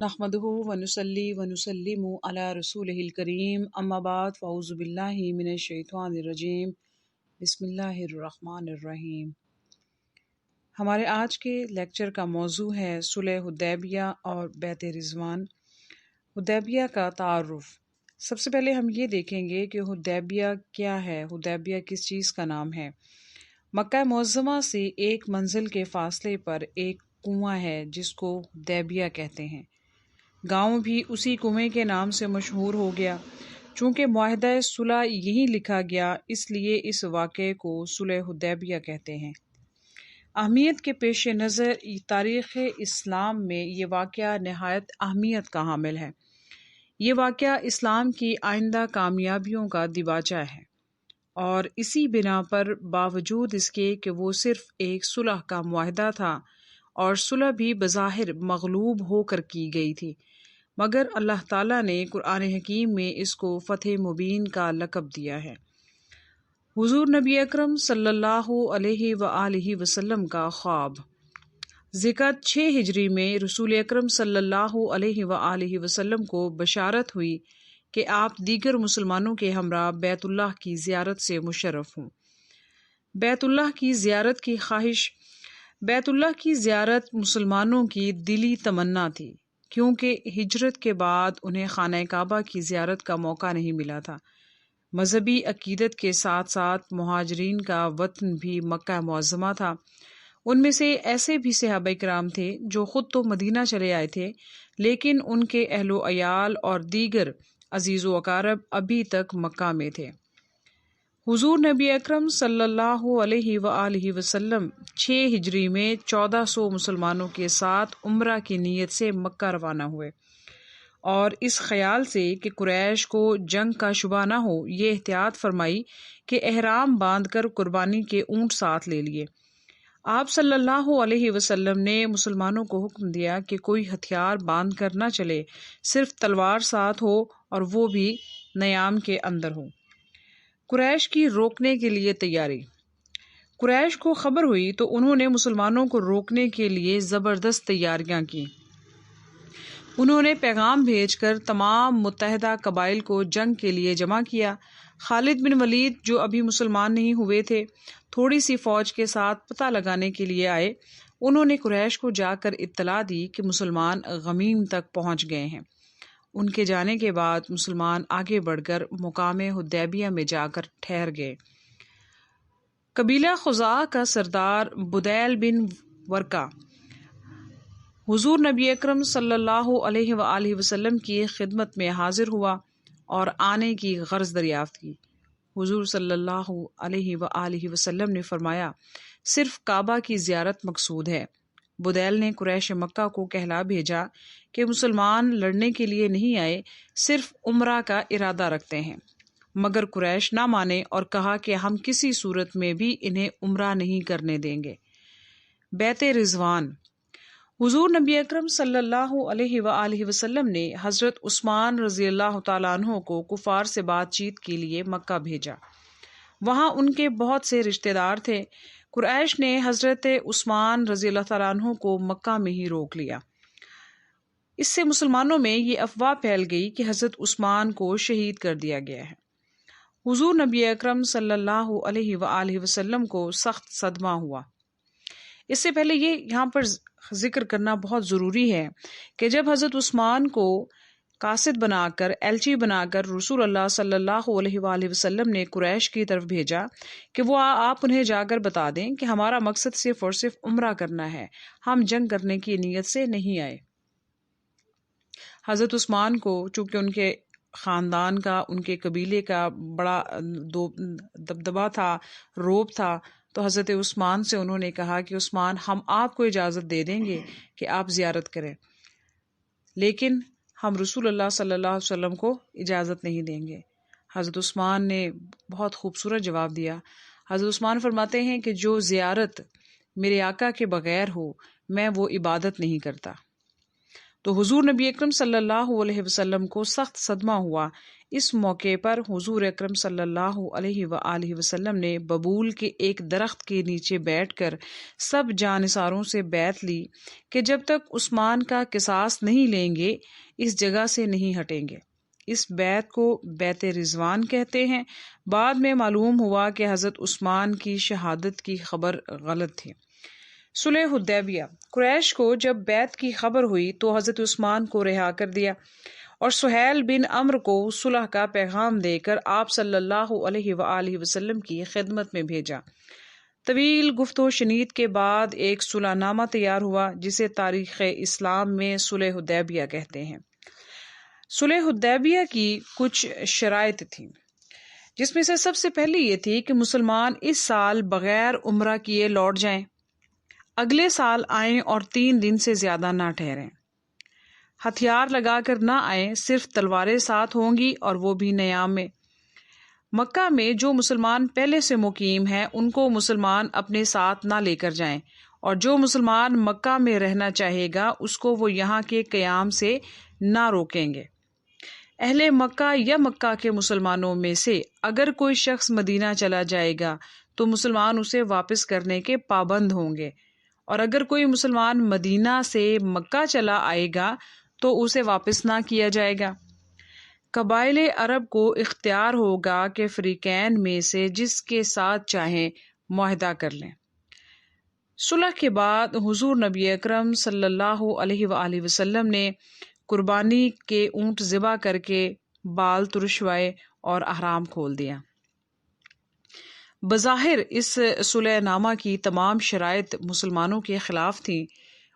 نحمدہ ونصلی ونسلم علی رسولہ الکریم اما بعد فاعوذ باللہ من الشیطان الرجیم بسم اللہ الرحمن الرحیم۔ ہمارے آج کے لیکچر کا موضوع ہے صلح حدیبیہ اور بیعت رضوان۔ حدیبیہ کا تعارف۔ سب سے پہلے ہم یہ دیکھیں گے کہ حدیبیہ کیا ہے، حدیبیہ کس چیز کا نام ہے۔ مکہ معظمہ سے ایک منزل کے فاصلے پر ایک کنواں ہے جس کو حدیبیہ کہتے ہیں۔ گاؤں بھی اسی کنویں کے نام سے مشہور ہو گیا۔ چونکہ معاہدہ صلح یہی لکھا گیا، اس لیے اس واقعے کو صلح حدیبیہ کہتے ہیں۔ اہمیت کے پیش نظر تاریخ اسلام میں یہ واقعہ نہایت اہمیت کا حامل ہے۔ یہ واقعہ اسلام کی آئندہ کامیابیوں کا دیباچہ ہے، اور اسی بنا پر باوجود اس کے کہ وہ صرف ایک صلح کا معاہدہ تھا اور صلح بھی بظاہر مغلوب ہو کر کی گئی تھی، مگر اللہ تعالیٰ نے قرآن حکیم میں اس کو فتح مبین کا لقب دیا ہے۔ حضور نبی اکرم صلی اللہ علیہ وآلہ وسلم کا خواب۔ ذکر 6 ہجری میں رسول اکرم صلی اللہ علیہ وآلہ وسلم کو بشارت ہوئی کہ آپ دیگر مسلمانوں کے ہمراہ بیت اللہ کی زیارت سے مشرف ہوں۔ بیت اللہ کی زیارت کی خواہش۔ بیت اللہ کی زیارت مسلمانوں کی دلی تمنا تھی، کیونکہ ہجرت کے بعد انہیں خانہ کعبہ کی زیارت کا موقع نہیں ملا تھا۔ مذہبی عقیدت کے ساتھ ساتھ مہاجرین کا وطن بھی مکہ معظمہ تھا۔ ان میں سے ایسے بھی صحابہ کرام تھے جو خود تو مدینہ چلے آئے تھے، لیکن ان کے اہل و عیال اور دیگر عزیز و اقارب ابھی تک مکہ میں تھے۔ حضور نبی اکرم صلی اللہ علیہ وآلہ وسلم 6 ہجری میں 1400 مسلمانوں کے ساتھ عمرہ کی نیت سے مکہ روانہ ہوئے، اور اس خیال سے کہ قریش کو جنگ کا شبہ نہ ہو یہ احتیاط فرمائی کہ احرام باندھ کر قربانی کے اونٹ ساتھ لے لیے۔ آپ صلی اللہ علیہ وسلم نے مسلمانوں کو حکم دیا کہ کوئی ہتھیار باندھ کر نہ چلے، صرف تلوار ساتھ ہو اور وہ بھی نیام کے اندر ہو۔ قریش کی روکنے کے لیے تیاری۔ قریش کو خبر ہوئی تو انہوں نے مسلمانوں کو روکنے کے لیے زبردست تیاریاں کی۔ انہوں نے پیغام بھیج کر تمام متحدہ قبائل کو جنگ کے لیے جمع کیا۔ خالد بن ولید جو ابھی مسلمان نہیں ہوئے تھے، تھوڑی سی فوج کے ساتھ پتہ لگانے کے لیے آئے۔ انہوں نے قریش کو جا کر اطلاع دی کہ مسلمان غمیم تک پہنچ گئے ہیں۔ ان کے جانے کے بعد مسلمان آگے بڑھ کر مقام حدیبیہ میں جا کر ٹھہر گئے۔ قبیلہ خزاعہ کا سردار بدیل بن ورقہ حضور نبی اکرم صلی اللہ علیہ وآلہ وسلم کی خدمت میں حاضر ہوا اور آنے کی غرض دریافت کی۔ حضور صلی اللہ علیہ وآلہ وسلم نے فرمایا، صرف کعبہ کی زیارت مقصود ہے۔ بدیل نے قریش مکہ کو کہلا بھیجا کہ مسلمان لڑنے کے لیے نہیں آئے، صرف عمرہ کا ارادہ رکھتے ہیں، مگر قریش نہ مانے اور کہا کہ ہم کسی صورت میں بھی انہیں عمرہ نہیں کرنے دیں گے۔ بیعت رضوان۔ حضور نبی اکرم صلی اللہ علیہ وآلہ وسلم نے حضرت عثمان رضی اللہ تعالیٰ عنہ کو کفار سے بات چیت کے لیے مکہ بھیجا۔ وہاں ان کے بہت سے رشتہ دار تھے۔ قریش نے حضرت عثمان رضی اللہ تعالیٰ عنہ کو مکہ میں ہی روک لیا۔ اس سے مسلمانوں میں یہ افواہ پھیل گئی کہ حضرت عثمان کو شہید کر دیا گیا ہے۔ حضور نبی اکرم صلی اللہ علیہ وآلہ وسلم کو سخت صدمہ ہوا۔ اس سے پہلے یہ یہاں پر ذکر کرنا بہت ضروری ہے کہ جب حضرت عثمان کو قاصد بنا کر، ایلچی بنا کر رسول اللہ صلی اللہ علیہ وآلہ وسلم نے قریش کی طرف بھیجا کہ وہ آپ انہیں جا کر بتا دیں کہ ہمارا مقصد صرف اور صرف عمرہ کرنا ہے، ہم جنگ کرنے کی نیت سے نہیں آئے۔ حضرت عثمان کو چونکہ ان کے خاندان کا، ان کے قبیلے کا بڑا دبدبہ تھا، روب تھا، تو حضرت عثمان سے انہوں نے کہا کہ عثمان، ہم آپ کو اجازت دے دیں گے کہ آپ زیارت کریں، لیکن ہم رسول اللہ صلی اللہ علیہ وسلم کو اجازت نہیں دیں گے۔ حضرت عثمان نے بہت خوبصورت جواب دیا۔ حضرت عثمان فرماتے ہیں کہ جو زیارت میرے آقا کے بغیر ہو، میں وہ عبادت نہیں کرتا۔ تو حضور نبی اکرم صلی اللہ علیہ وسلم کو سخت صدمہ ہوا۔ اس موقع پر حضور اکرم صلی اللہ علیہ وآلہ وسلم نے ببول کے ایک درخت کے نیچے بیٹھ کر سب جانثاروں سے بیعت لی کہ جب تک عثمان کا قصاص نہیں لیں گے اس جگہ سے نہیں ہٹیں گے۔ اس بیعت کو بیعت رضوان کہتے ہیں۔ بعد میں معلوم ہوا کہ حضرت عثمان کی شہادت کی خبر غلط تھی۔ صلح حدیبیہ، قریش کو جب بیعت کی خبر ہوئی تو حضرت عثمان کو رہا کر دیا اور سہیل بن عمرو کو صلح کا پیغام دے کر آپ صلی اللہ علیہ وآلہ وسلم کی خدمت میں بھیجا۔ طویل گفت و شنید کے بعد ایک صلح نامہ تیار ہوا جسے تاریخ اسلام میں صلح حدیبیہ کہتے ہیں۔ صلح حدیبیہ کی کچھ شرائط تھیں، جس میں سے سب سے پہلی یہ تھی کہ مسلمان اس سال بغیر عمرہ کیے لوٹ جائیں، اگلے سال آئیں اور 3 دن سے زیادہ نہ ٹھہریں، ہتھیار لگا کر نہ آئیں، صرف تلواریں ساتھ ہوں گی اور وہ بھی نیام میں۔ مکہ میں جو مسلمان پہلے سے مقیم ہیں ان کو مسلمان اپنے ساتھ نہ لے کر جائیں، اور جو مسلمان مکہ میں رہنا چاہے گا اس کو وہ یہاں کے قیام سے نہ روکیں گے۔ اہل مکہ یا مکہ کے مسلمانوں میں سے اگر کوئی شخص مدینہ چلا جائے گا تو مسلمان اسے واپس کرنے کے پابند ہوں گے، اور اگر کوئی مسلمان مدینہ سے مکہ چلا آئے گا تو اسے واپس نہ کیا جائے گا۔ قبائل عرب کو اختیار ہوگا کہ فریقین میں سے جس کے ساتھ چاہیں معاہدہ کر لیں۔ صلح کے بعد حضور نبی اکرم صلی اللہ علیہ وآلہ وسلم نے قربانی کے اونٹ ذبح کر کے بال ترشوائے اور احرام کھول دیا۔ بظاہر اس صلح نامہ کی تمام شرائط مسلمانوں کے خلاف تھیں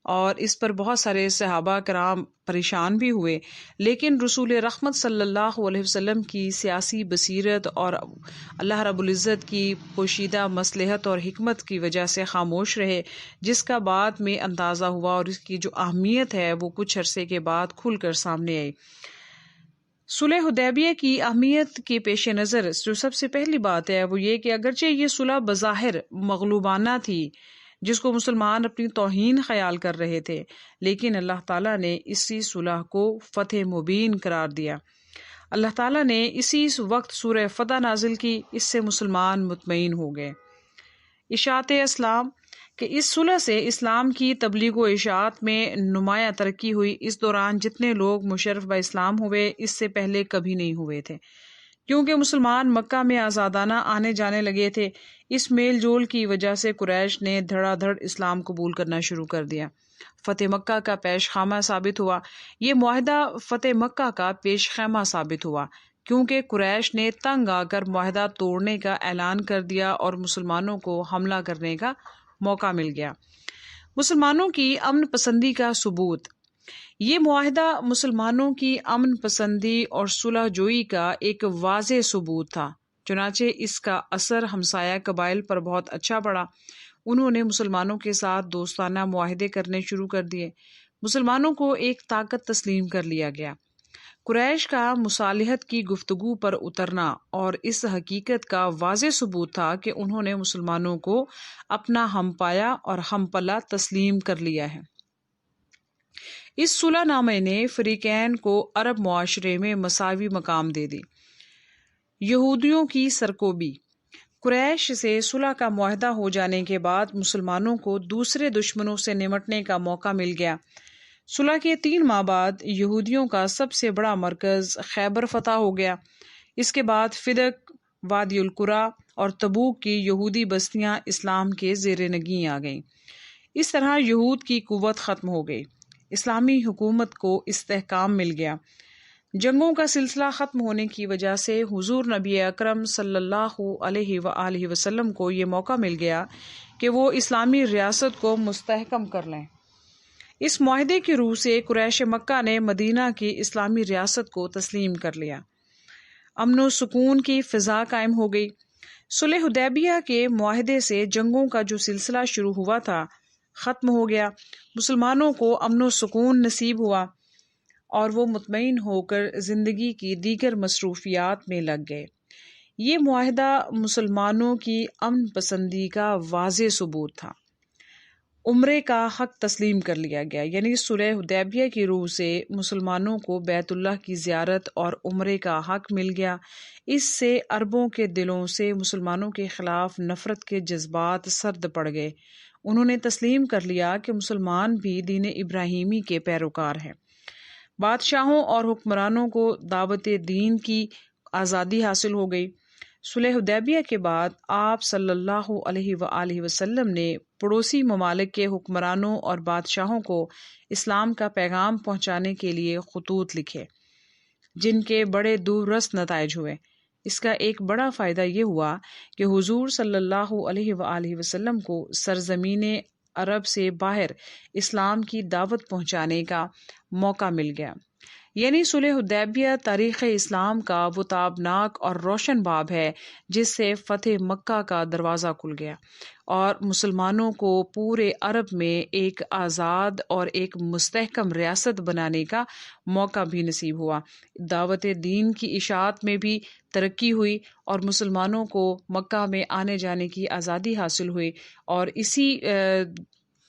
اور اس پر بہت سارے صحابہ کرام پریشان بھی ہوئے، لیکن رسول رحمت صلی اللہ علیہ وسلم کی سیاسی بصیرت اور اللہ رب العزت کی پوشیدہ مصلحت اور حکمت کی وجہ سے خاموش رہے، جس کا بعد میں اندازہ ہوا اور اس کی جو اہمیت ہے وہ کچھ عرصے کے بعد کھل کر سامنے آئی۔ صلح حدیبیہ کی اہمیت کے پیش نظر جو سب سے پہلی بات ہے وہ یہ کہ اگرچہ یہ صلح بظاہر مغلوبانہ تھی جس کو مسلمان اپنی توہین خیال کر رہے تھے، لیکن اللہ تعالیٰ نے اسی صلح کو فتح مبین قرار دیا۔ اللہ تعالیٰ نے اسی وقت سورہ فتح نازل کی، اس سے مسلمان مطمئن ہو گئے۔ اشاعت اسلام کہ اس صلح سے اسلام کی تبلیغ و اشاعت میں نمایاں ترقی ہوئی۔ اس دوران جتنے لوگ مشرف با اسلام ہوئے اس سے پہلے کبھی نہیں ہوئے تھے، کیونکہ مسلمان مکہ میں آزادانہ آنے جانے لگے تھے۔ اس میل جول کی وجہ سے قریش نے دھڑا دھڑ اسلام قبول کرنا شروع کر دیا۔ فتح مکہ کا پیش خیمہ ثابت ہوا۔ یہ معاہدہ فتح مکہ کا پیش خیمہ ثابت ہوا، کیونکہ قریش نے تنگ آ کر معاہدہ توڑنے کا اعلان کر دیا اور مسلمانوں کو حملہ کرنے کا موقع مل گیا۔ مسلمانوں کی امن پسندی کا ثبوت۔ یہ معاہدہ مسلمانوں کی امن پسندی اور صلح جوئی کا ایک واضح ثبوت تھا، چنانچہ اس کا اثر ہمسایہ قبائل پر بہت اچھا پڑا۔ انہوں نے مسلمانوں کے ساتھ دوستانہ معاہدے کرنے شروع کر دیے۔ مسلمانوں کو ایک طاقت تسلیم کر لیا گیا۔ قریش کا مصالحت کی گفتگو پر اترنا اور اس حقیقت کا واضح ثبوت تھا کہ انہوں نے مسلمانوں کو اپنا ہم پایا اور ہم پلہ تسلیم کر لیا ہے۔ اس صلح نامے نے فریقین کو عرب معاشرے میں مساوی مقام دے دی۔ یہودیوں کی سرکوبی۔ قریش سے صلح کا معاہدہ ہو جانے کے بعد مسلمانوں کو دوسرے دشمنوں سے نمٹنے کا موقع مل گیا۔ صلح کے 3 ماہ بعد یہودیوں کا سب سے بڑا مرکز خیبر فتح ہو گیا۔ اس کے بعد فدق، وادی القریٰ اور تبوک کی یہودی بستیاں اسلام کے زیر نگین آ گئیں۔ اس طرح یہود کی قوت ختم ہو گئی، اسلامی حکومت کو استحکام مل گیا۔ جنگوں کا سلسلہ ختم ہونے کی وجہ سے حضور نبی اکرم صلی اللہ علیہ وآلہ وسلم کو یہ موقع مل گیا کہ وہ اسلامی ریاست کو مستحکم کر لیں۔ اس معاہدے کی روح سے قریش مکہ نے مدینہ کی اسلامی ریاست کو تسلیم کر لیا۔ امن و سکون کی فضا قائم ہو گئی۔ صلح حدیبیہ کے معاہدے سے جنگوں کا جو سلسلہ شروع ہوا تھا ختم ہو گیا۔ مسلمانوں کو امن و سکون نصیب ہوا اور وہ مطمئن ہو کر زندگی کی دیگر مصروفیات میں لگ گئے۔ یہ معاہدہ مسلمانوں کی امن پسندی کا واضح ثبوت تھا۔ عمرے کا حق تسلیم کر لیا گیا، یعنی صلح حدیبیہ کی روح سے مسلمانوں کو بیت اللہ کی زیارت اور عمرے کا حق مل گیا۔ اس سے عربوں کے دلوں سے مسلمانوں کے خلاف نفرت کے جذبات سرد پڑ گئے۔ انہوں نے تسلیم کر لیا کہ مسلمان بھی دین ابراہیمی کے پیروکار ہیں۔ بادشاہوں اور حکمرانوں کو دعوت دین کی آزادی حاصل ہو گئی۔ صلح حدیبیہ کے بعد آپ صلی اللہ علیہ وآلہ وسلم نے پڑوسی ممالک کے حکمرانوں اور بادشاہوں کو اسلام کا پیغام پہنچانے کے لیے خطوط لکھے، جن کے بڑے دور رس نتائج ہوئے۔ اس کا ایک بڑا فائدہ یہ ہوا کہ حضور صلی اللہ علیہ وآلہ وسلم کو سرزمین عرب سے باہر اسلام کی دعوت پہنچانے کا موقع مل گیا۔ یعنی صلح حدیبیہ تاریخ اسلام کا وہ تابناک اور روشن باب ہے جس سے فتح مکہ کا دروازہ کھل گیا اور مسلمانوں کو پورے عرب میں ایک آزاد اور ایک مستحکم ریاست بنانے کا موقع بھی نصیب ہوا۔ دعوت دین کی اشاعت میں بھی ترقی ہوئی اور مسلمانوں کو مکہ میں آنے جانے کی آزادی حاصل ہوئی، اور اسی